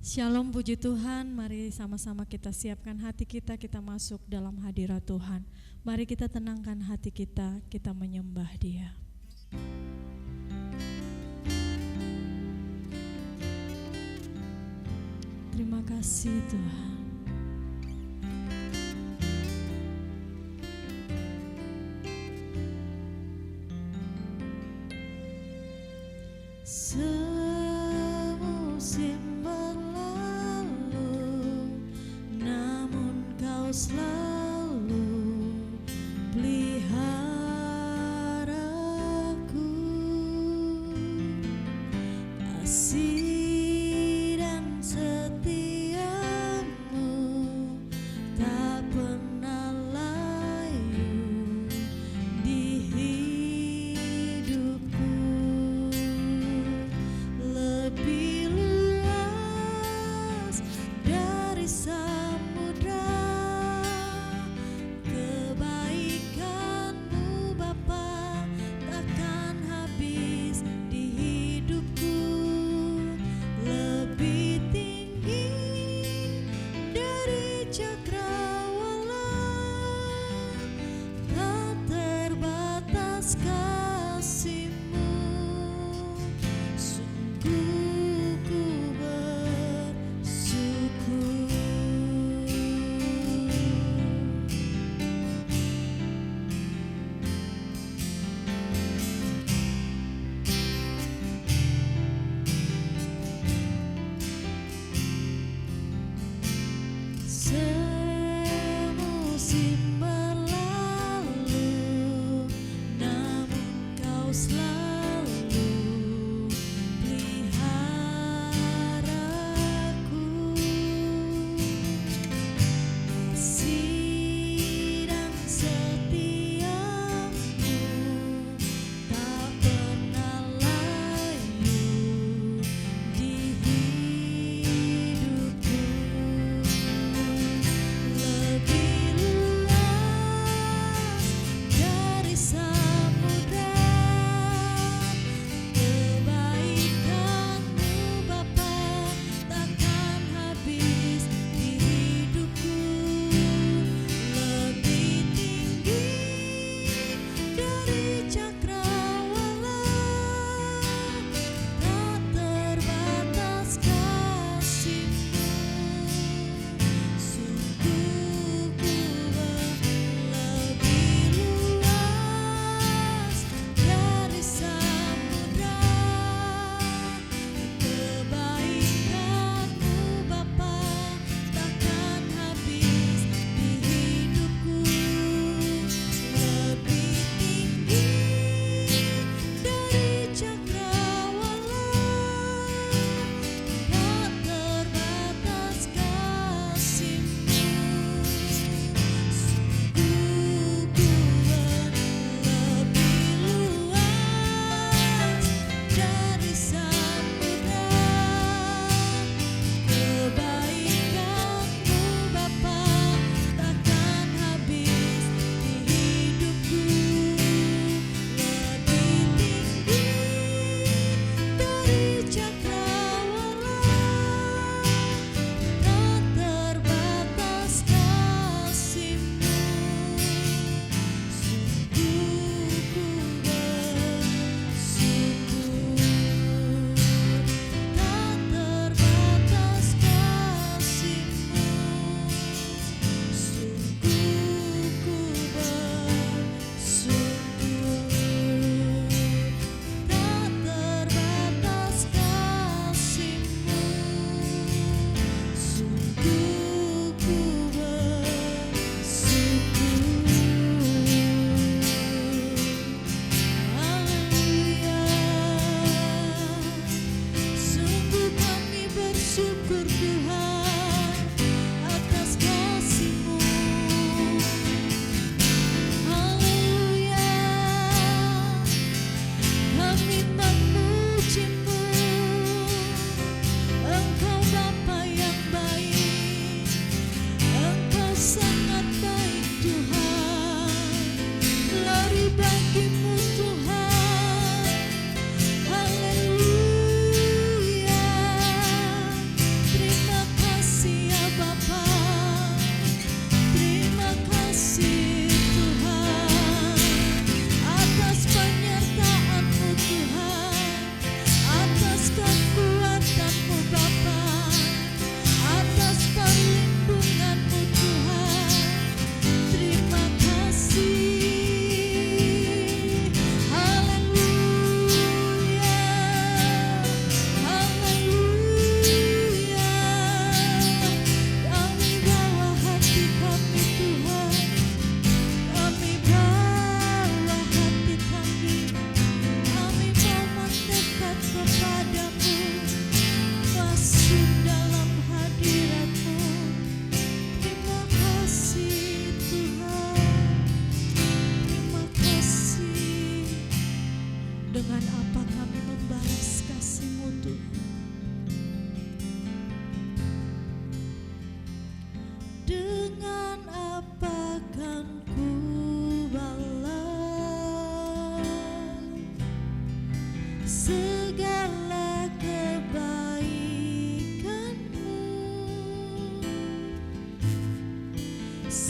Shalom, puji Tuhan. Mari sama-sama kita siapkan hati kita, kita masuk dalam hadirat Tuhan. Mari kita tenangkan hati kita menyembah Dia. Terima kasih Tuhan. Semusim berlalu, namun Kau selalu peliharaku. Kasih dan setiamu tak pernah layu di hidupku. Lebih luas dari samudra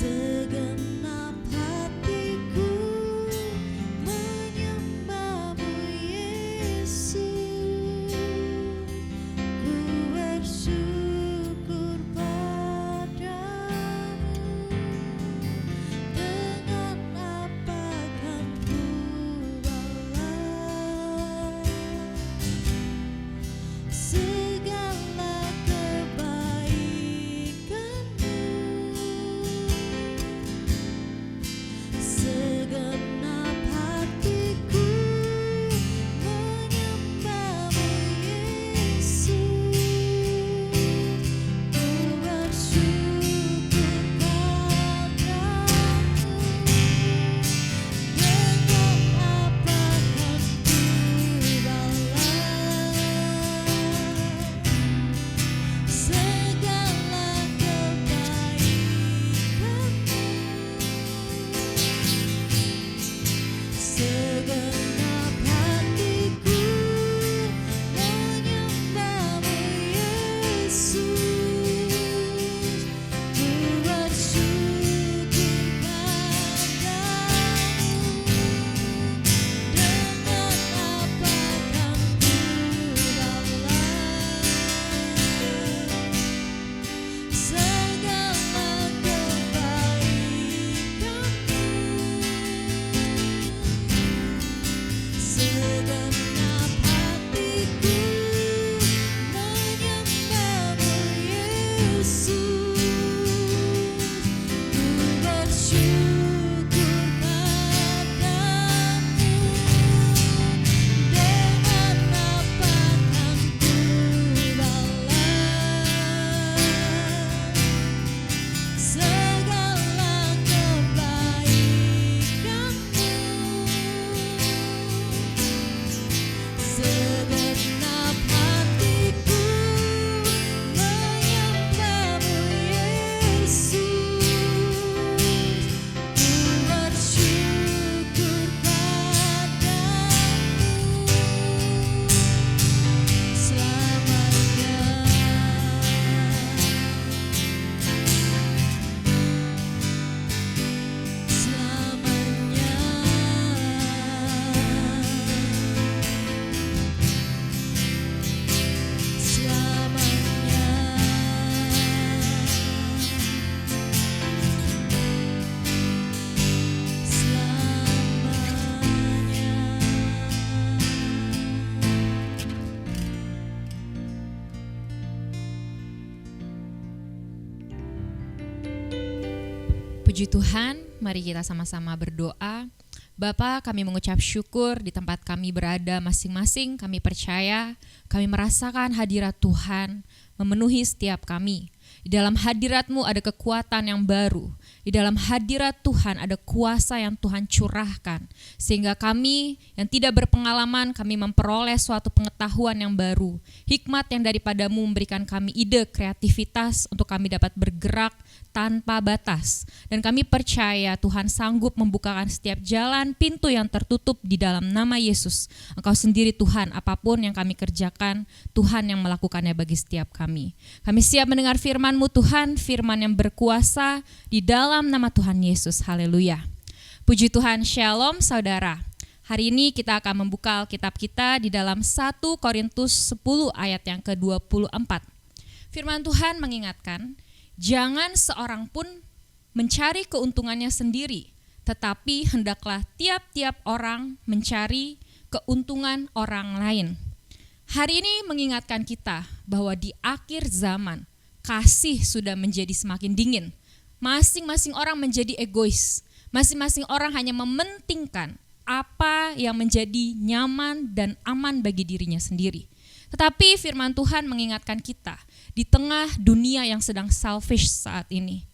Segenap hatiku menyembahmu Yesus, ku bersyukur padamu. Dengan apa kan ku balas segala kebaikanmu. Segenap hatiku menyembahmu Yesus, ku bersyukur padamu. Dengan apa kan ku balas segala kebaikanmu. Segenap hatiku menyembahmu Yesus, ku bersyukur padamu. Dengan apa kan ku balas segala kebaikanmu. Segenap hatiku menyembahmu Yesus, ku bersyukur padamu. Dengan apa kan ku balas segala kebaikanmu. Segenap hatiku menyembahmu Yesus, ku bersyukur padamu selamanya. Selamanya. Selamanya. Puji Tuhan, mari kita sama-sama berdoa. Bapa, kami mengucap syukur di tempat kami berada masing-masing. Kami percaya, kami merasakan hadirat Tuhan memenuhi setiap kami. Di dalam hadirat-Mu ada kekuatan yang baru. Di dalam hadirat Tuhan ada kuasa yang Tuhan curahkan. Sehingga kami yang tidak berpengalaman, kami memperoleh suatu pengetahuan yang baru. Hikmat yang daripada-Mu memberikan kami ide, kreativitas untuk kami dapat bergerak tanpa batas. Dan kami percaya Tuhan sanggup membukakan setiap jalan, pintu yang tertutup di dalam nama Yesus. Engkau sendiri Tuhan, apapun yang kami kerjakan, Tuhan yang melakukannya bagi setiap kami. Kami siap mendengar firman-Mu Tuhan, firman yang berkuasa di dalam nama Tuhan Yesus. Haleluya. Puji Tuhan, shalom saudara. Hari ini kita akan membuka Alkitab kita di dalam 1 Korintus 10 ayat yang ke-24. Firman Tuhan mengingatkan, jangan seorang pun mencari keuntungannya sendiri, tetapi hendaklah tiap-tiap orang mencari keuntungan orang lain. Hari ini mengingatkan kita bahwa di akhir zaman, kasih sudah menjadi semakin dingin. Masing-masing orang menjadi egois. Masing-masing orang hanya mementingkan apa yang menjadi nyaman dan aman bagi dirinya sendiri. Tetapi firman Tuhan mengingatkan kita, di tengah dunia yang sedang selfish saat ini,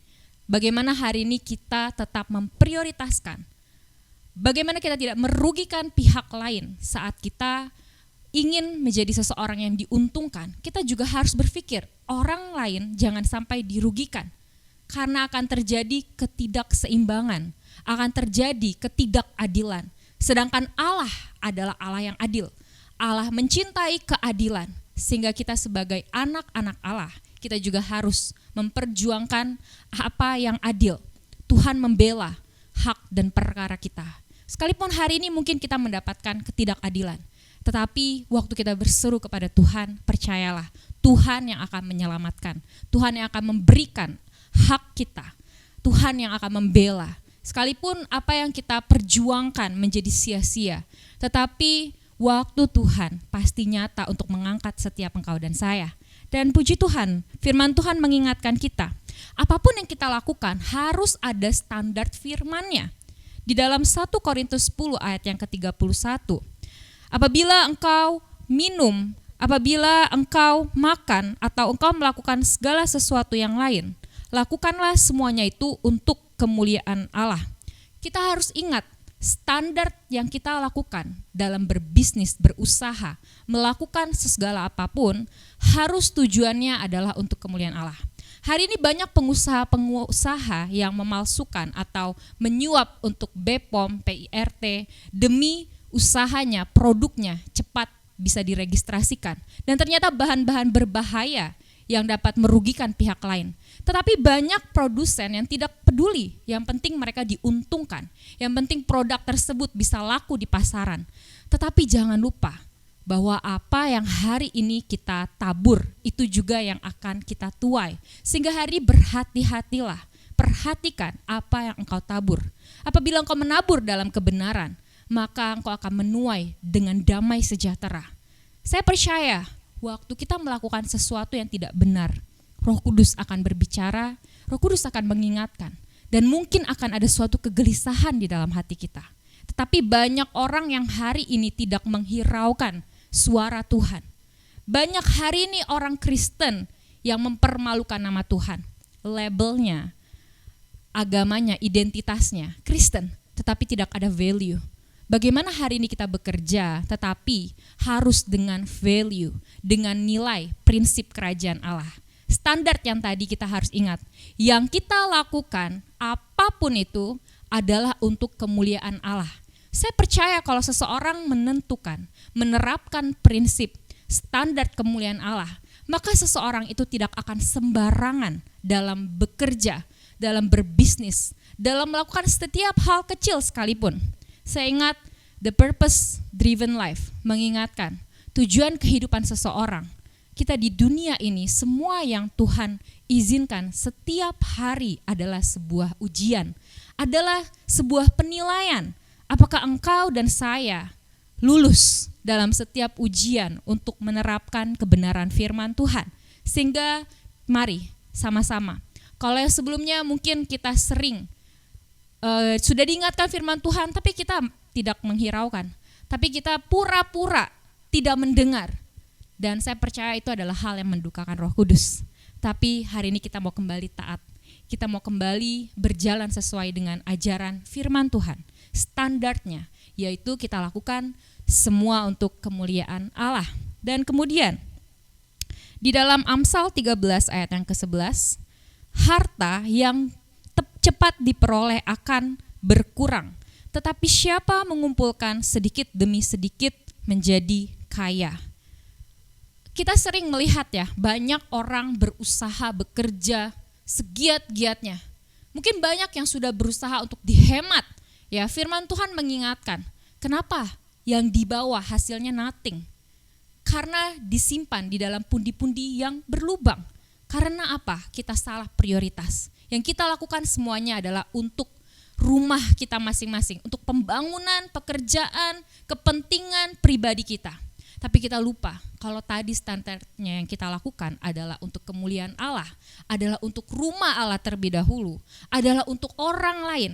bagaimana hari ini kita tetap memprioritaskan, bagaimana kita tidak merugikan pihak lain saat kita ingin menjadi seseorang yang diuntungkan. Kita juga harus berpikir, orang lain jangan sampai dirugikan, karena akan terjadi ketidakseimbangan, akan terjadi ketidakadilan. Sedangkan Allah adalah Allah yang adil. Allah mencintai keadilan, sehingga kita sebagai anak-anak Allah, kita juga harus memperjuangkan apa yang adil. Tuhan membela hak dan perkara kita. Sekalipun hari ini mungkin kita mendapatkan ketidakadilan, tetapi waktu kita berseru kepada Tuhan, percayalah, Tuhan yang akan menyelamatkan, Tuhan yang akan memberikan hak kita, Tuhan yang akan membela. Sekalipun apa yang kita perjuangkan menjadi sia-sia, tetapi waktu Tuhan pasti nyata untuk mengangkat setiap engkau dan saya. Dan puji Tuhan, firman Tuhan mengingatkan kita, apapun yang kita lakukan harus ada standar firman-Nya. Di dalam 1 Korintus 10 ayat yang ke-31, apabila engkau minum, apabila engkau makan, atau engkau melakukan segala sesuatu yang lain, lakukanlah semuanya itu untuk kemuliaan Allah. Kita harus ingat, standar yang kita lakukan dalam berbisnis, berusaha, melakukan segala apapun, harus tujuannya adalah untuk kemuliaan Allah. Hari ini banyak pengusaha yang memalsukan atau menyuap untuk BPOM, PIRT, demi usahanya, produknya cepat bisa diregistrasikan. Dan ternyata bahan-bahan berbahaya yang dapat merugikan pihak lain. Tetapi banyak produsen yang tidak peduli, yang penting mereka diuntungkan, yang penting produk tersebut bisa laku di pasaran. Tetapi jangan lupa bahwa apa yang hari ini kita tabur, itu juga yang akan kita tuai. Sehingga hari berhati-hatilah, perhatikan apa yang engkau tabur. Apabila engkau menabur dalam kebenaran, maka engkau akan menuai dengan damai sejahtera. Saya percaya, waktu kita melakukan sesuatu yang tidak benar, Roh Kudus akan berbicara, Roh Kudus akan mengingatkan, dan mungkin akan ada suatu kegelisahan di dalam hati kita. Tetapi banyak orang yang hari ini tidak menghiraukan suara Tuhan. Banyak hari ini orang Kristen yang mempermalukan nama Tuhan. Labelnya, agamanya, identitasnya Kristen, tetapi tidak ada value. Bagaimana hari ini kita bekerja, tetapi harus dengan value, dengan nilai, prinsip kerajaan Allah. Standar yang tadi kita harus ingat, yang kita lakukan apapun itu adalah untuk kemuliaan Allah. Saya percaya kalau seseorang menentukan, menerapkan prinsip standar kemuliaan Allah, maka seseorang itu tidak akan sembarangan dalam bekerja, dalam berbisnis, dalam melakukan setiap hal kecil sekalipun. Saya ingat The Purpose Driven Life mengingatkan tujuan kehidupan seseorang. Kita di dunia ini, semua yang Tuhan izinkan setiap hari adalah sebuah ujian, adalah sebuah penilaian. Apakah engkau dan saya lulus dalam setiap ujian untuk menerapkan kebenaran firman Tuhan? Sehingga mari sama-sama. Kalau yang sebelumnya mungkin kita sering sudah diingatkan firman Tuhan, tapi kita tidak menghiraukan. Tapi kita pura-pura tidak mendengar. Dan saya percaya itu adalah hal yang mendukakan Roh Kudus. Tapi hari ini kita mau kembali taat. Kita mau kembali berjalan sesuai dengan ajaran firman Tuhan. Standarnya, yaitu kita lakukan semua untuk kemuliaan Allah. Dan kemudian, di dalam Amsal 13 ayat yang ke-11, harta yang cepat diperoleh akan berkurang. Tetapi siapa mengumpulkan sedikit demi sedikit menjadi kaya. Kita sering melihat ya, banyak orang berusaha bekerja segiat-giatnya. Mungkin banyak yang sudah berusaha untuk dihemat. Ya, firman Tuhan mengingatkan, kenapa yang di bawah hasilnya nothing? Karena disimpan di dalam pundi-pundi yang berlubang. Karena apa? Kita salah prioritas. Yang kita lakukan semuanya adalah untuk rumah kita masing-masing, untuk pembangunan, pekerjaan, kepentingan pribadi kita. Tapi kita lupa kalau tadi standarnya yang kita lakukan adalah untuk kemuliaan Allah, adalah untuk rumah Allah terlebih dahulu, adalah untuk orang lain.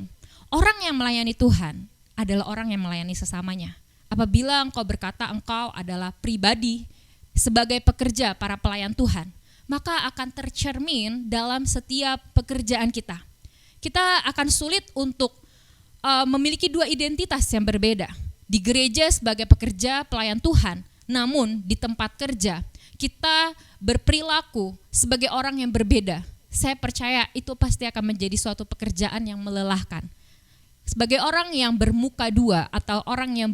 Orang yang melayani Tuhan adalah orang yang melayani sesamanya. Apabila engkau berkata engkau adalah pribadi sebagai pekerja, para pelayan Tuhan, maka akan tercermin dalam setiap pekerjaan kita. Kita akan sulit untuk memiliki dua identitas yang berbeda. Di gereja sebagai pekerja pelayan Tuhan, namun di tempat kerja kita berperilaku sebagai orang yang berbeda. Saya percaya itu pasti akan menjadi suatu pekerjaan yang melelahkan. Sebagai orang yang bermuka dua atau orang yang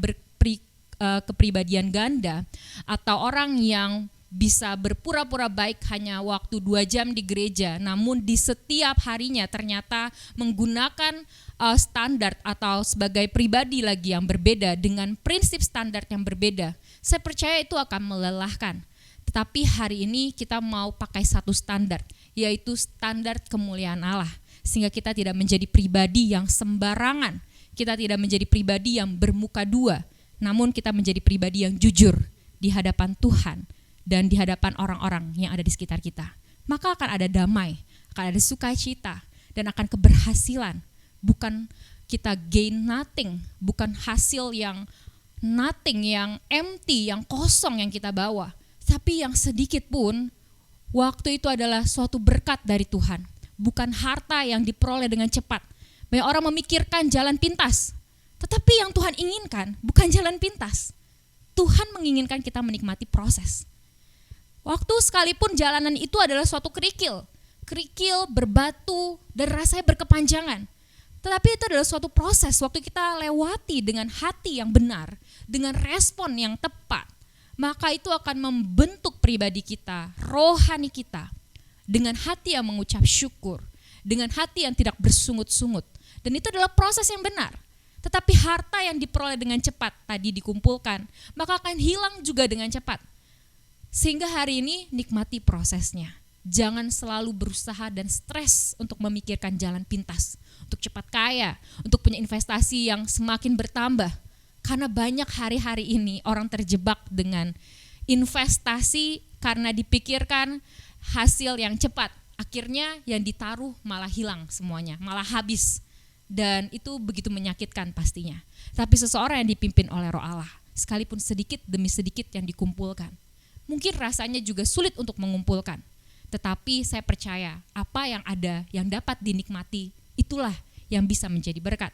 kepribadian ganda atau orang yang bisa berpura-pura baik hanya waktu 2 jam di gereja, namun di setiap harinya ternyata menggunakan standar atau sebagai pribadi lagi yang berbeda dengan prinsip standar yang berbeda, saya percaya itu akan melelahkan. Tetapi hari ini kita mau pakai satu standar, yaitu standar kemuliaan Allah, sehingga kita tidak menjadi pribadi yang sembarangan, kita tidak menjadi pribadi yang bermuka dua, namun kita menjadi pribadi yang jujur di hadapan Tuhan dan di hadapan orang-orang yang ada di sekitar kita. Maka akan ada damai, akan ada sukacita, dan akan keberhasilan. Bukan kita gain nothing, bukan hasil yang nothing, yang empty, yang kosong yang kita bawa. Tapi yang sedikit pun, waktu itu adalah suatu berkat dari Tuhan. Bukan harta yang diperoleh dengan cepat. Banyak orang memikirkan jalan pintas, tetapi yang Tuhan inginkan bukan jalan pintas. Tuhan menginginkan kita menikmati proses. Waktu sekalipun jalanan itu adalah suatu kerikil, berbatu, dan rasanya berkepanjangan. Tetapi itu adalah suatu proses, waktu kita lewati dengan hati yang benar, dengan respon yang tepat, maka itu akan membentuk pribadi kita, rohani kita, dengan hati yang mengucap syukur, dengan hati yang tidak bersungut-sungut. Dan itu adalah proses yang benar. Tetapi harta yang diperoleh dengan cepat tadi dikumpulkan, maka akan hilang juga dengan cepat. Sehingga hari ini nikmati prosesnya. Jangan selalu berusaha dan stres untuk memikirkan jalan pintas, untuk cepat kaya, untuk punya investasi yang semakin bertambah. Karena banyak hari-hari ini orang terjebak dengan investasi karena dipikirkan hasil yang cepat. Akhirnya yang ditaruh malah hilang semuanya, malah habis. Dan itu begitu menyakitkan pastinya. Tapi seseorang yang dipimpin oleh Roh Allah, sekalipun sedikit demi sedikit yang dikumpulkan, mungkin rasanya juga sulit untuk mengumpulkan. Tetapi saya percaya apa yang ada, yang dapat dinikmati, itulah yang bisa menjadi berkat.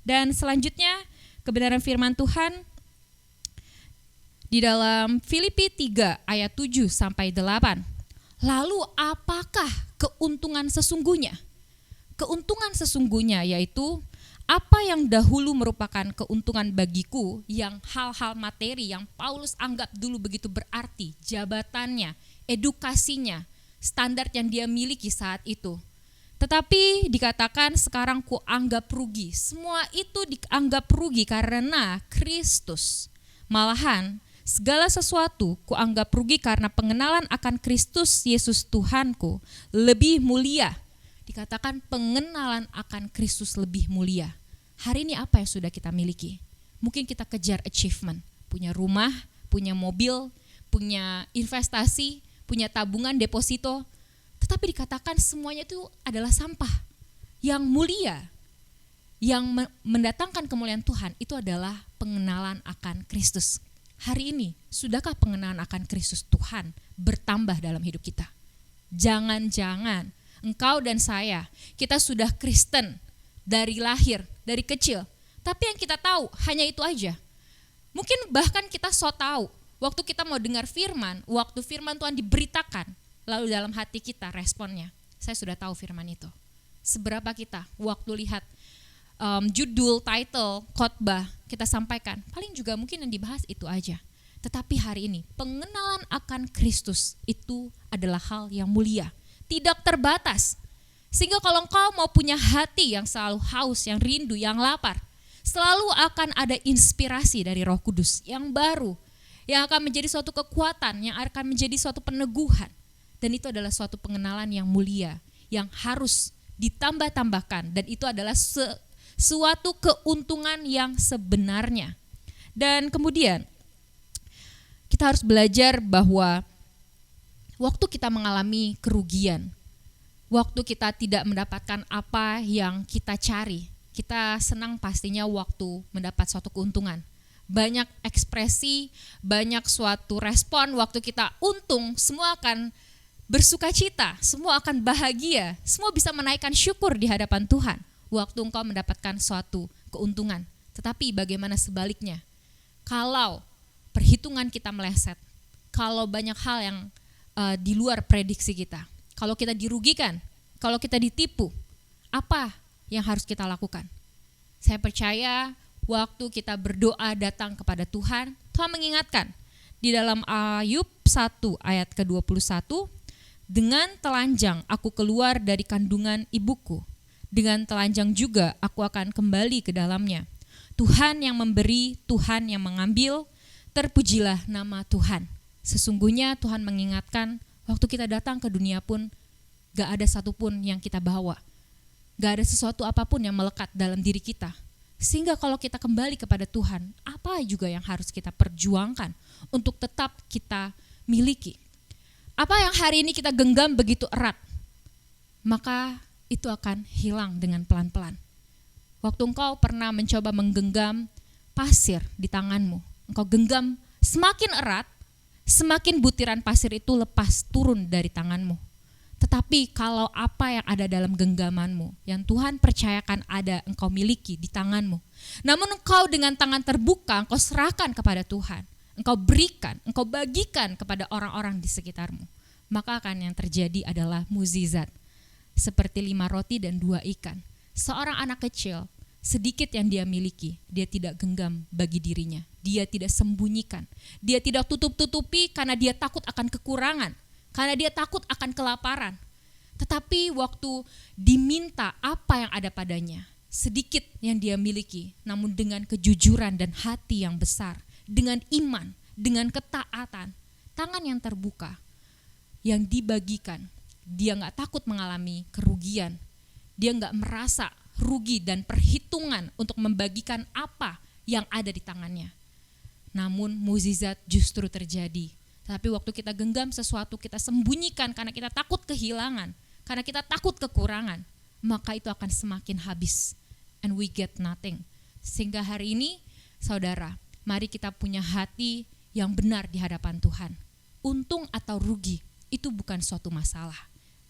Dan selanjutnya kebenaran firman Tuhan di dalam Filipi 3 ayat 7 sampai 8. Lalu apakah keuntungan sesungguhnya? Keuntungan sesungguhnya yaitu apa yang dahulu merupakan keuntungan bagiku, yang hal-hal materi yang Paulus anggap dulu begitu berarti, jabatannya, edukasinya, standar yang dia miliki saat itu. Tetapi dikatakan sekarang ku anggap rugi. Semua itu dianggap rugi karena Kristus. Malahan segala sesuatu ku anggap rugi karena pengenalan akan Kristus Yesus Tuhanku lebih mulia. Dikatakan pengenalan akan Kristus lebih mulia. Hari ini apa yang sudah kita miliki? Mungkin kita kejar achievement, punya rumah, punya mobil, punya investasi, punya tabungan, deposito. Tetapi dikatakan semuanya itu adalah sampah. Yang mulia, yang mendatangkan kemuliaan Tuhan itu adalah pengenalan akan Kristus. Hari ini, sudahkah pengenalan akan Kristus Tuhan bertambah dalam hidup kita? Jangan-jangan engkau dan saya, kita sudah Kristen dari lahir, dari kecil. Tapi yang kita tahu hanya itu aja. Mungkin bahkan kita so tahu, waktu kita mau dengar firman, waktu firman Tuhan diberitakan, lalu dalam hati kita responnya, saya sudah tahu firman itu. Seberapa kita waktu lihat judul, title, khotbah, kita sampaikan, paling juga mungkin yang dibahas itu aja. Tetapi hari ini, pengenalan akan Kristus itu adalah hal yang mulia, tidak terbatas. Sehingga kalau engkau mau punya hati yang selalu haus, yang rindu, yang lapar, selalu akan ada inspirasi dari Roh Kudus yang baru, yang akan menjadi suatu kekuatan, yang akan menjadi suatu peneguhan. Dan itu adalah suatu pengenalan yang mulia, yang harus ditambah-tambahkan, dan itu adalah suatu keuntungan yang sebenarnya. Dan kemudian kita harus belajar bahwa waktu kita mengalami kerugian, waktu kita tidak mendapatkan apa yang kita cari, kita senang pastinya waktu mendapat suatu keuntungan. Banyak ekspresi, banyak suatu respon, waktu kita untung, semua akan bersukacita, semua akan bahagia, semua bisa menaikkan syukur di hadapan Tuhan waktu engkau mendapatkan suatu keuntungan. Tetapi bagaimana sebaliknya? Kalau perhitungan kita meleset, kalau banyak hal yang di luar prediksi kita, kalau kita dirugikan, kalau kita ditipu, apa yang harus kita lakukan? Saya percaya waktu kita berdoa datang kepada Tuhan, Tuhan mengingatkan, di dalam Ayub 1 ayat ke-21, dengan telanjang aku keluar dari kandungan ibuku, dengan telanjang juga aku akan kembali ke dalamnya. Tuhan yang memberi, Tuhan yang mengambil, terpujilah nama Tuhan. Sesungguhnya Tuhan mengingatkan, waktu kita datang ke dunia pun gak ada satupun yang kita bawa, gak ada sesuatu apapun yang melekat dalam diri kita. Sehingga kalau kita kembali kepada Tuhan, apa juga yang harus kita perjuangkan untuk tetap kita miliki. Apa yang hari ini kita genggam begitu erat, maka itu akan hilang dengan pelan-pelan. Waktu engkau pernah mencoba menggenggam pasir di tanganmu, engkau genggam semakin erat, semakin butiran pasir itu lepas turun dari tanganmu. Tetapi kalau apa yang ada dalam genggamanmu, yang Tuhan percayakan ada engkau miliki di tanganmu, namun engkau dengan tangan terbuka, engkau serahkan kepada Tuhan, engkau berikan, engkau bagikan kepada orang-orang di sekitarmu, maka akan yang terjadi adalah mukjizat. Seperti 5 roti dan 2 ikan. Seorang anak kecil, sedikit yang dia miliki, dia tidak genggam bagi dirinya, dia tidak sembunyikan, dia tidak tutup-tutupi karena dia takut akan kekurangan, karena dia takut akan kelaparan. Tetapi waktu diminta apa yang ada padanya, sedikit yang dia miliki, namun dengan kejujuran dan hati yang besar, dengan iman, dengan ketaatan, tangan yang terbuka, yang dibagikan, dia gak takut mengalami kerugian, dia gak merasa rugi dan perhitungan untuk membagikan apa yang ada di tangannya. Namun mukjizat justru terjadi. Tapi waktu kita genggam sesuatu, kita sembunyikan karena kita takut kehilangan, karena kita takut kekurangan, maka itu akan semakin habis. And we get nothing. Sehingga hari ini, saudara, mari kita punya hati yang benar di hadapan Tuhan. Untung atau rugi, itu bukan suatu masalah.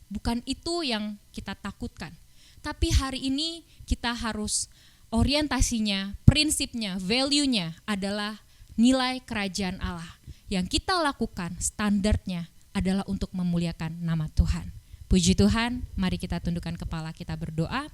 Bukan itu yang kita takutkan. Tapi hari ini kita harus orientasinya, prinsipnya, value-nya adalah nilai kerajaan Allah. Yang kita lakukan standarnya adalah untuk memuliakan nama Tuhan. Puji Tuhan, mari kita tundukkan kepala, kita berdoa.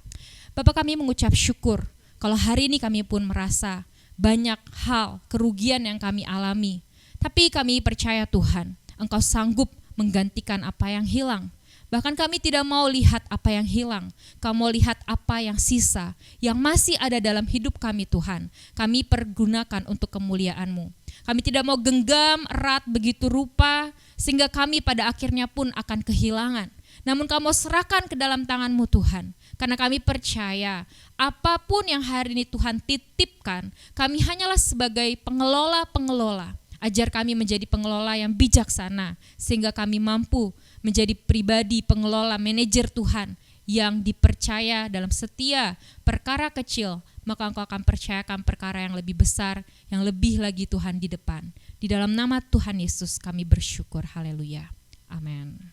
Bapa, kami mengucap syukur kalau hari ini kami pun merasa banyak hal kerugian yang kami alami. Tapi kami percaya Tuhan, Engkau sanggup menggantikan apa yang hilang. Bahkan kami tidak mau lihat apa yang hilang, kami mau lihat apa yang sisa, yang masih ada dalam hidup kami Tuhan. Kami pergunakan untuk kemuliaan-Mu. Kami tidak mau genggam erat begitu rupa, sehingga kami pada akhirnya pun akan kehilangan. Namun kami mau serahkan ke dalam tangan-Mu Tuhan. Karena kami percaya, apapun yang hari ini Tuhan titipkan, kami hanyalah sebagai pengelola-pengelola. Ajar kami menjadi pengelola yang bijaksana, sehingga kami mampu menjadi pribadi pengelola manajer Tuhan yang dipercaya dalam setia perkara kecil, maka Engkau akan percayakan perkara yang lebih besar, yang lebih lagi Tuhan di depan. Di dalam nama Tuhan Yesus kami bersyukur, haleluya, amin.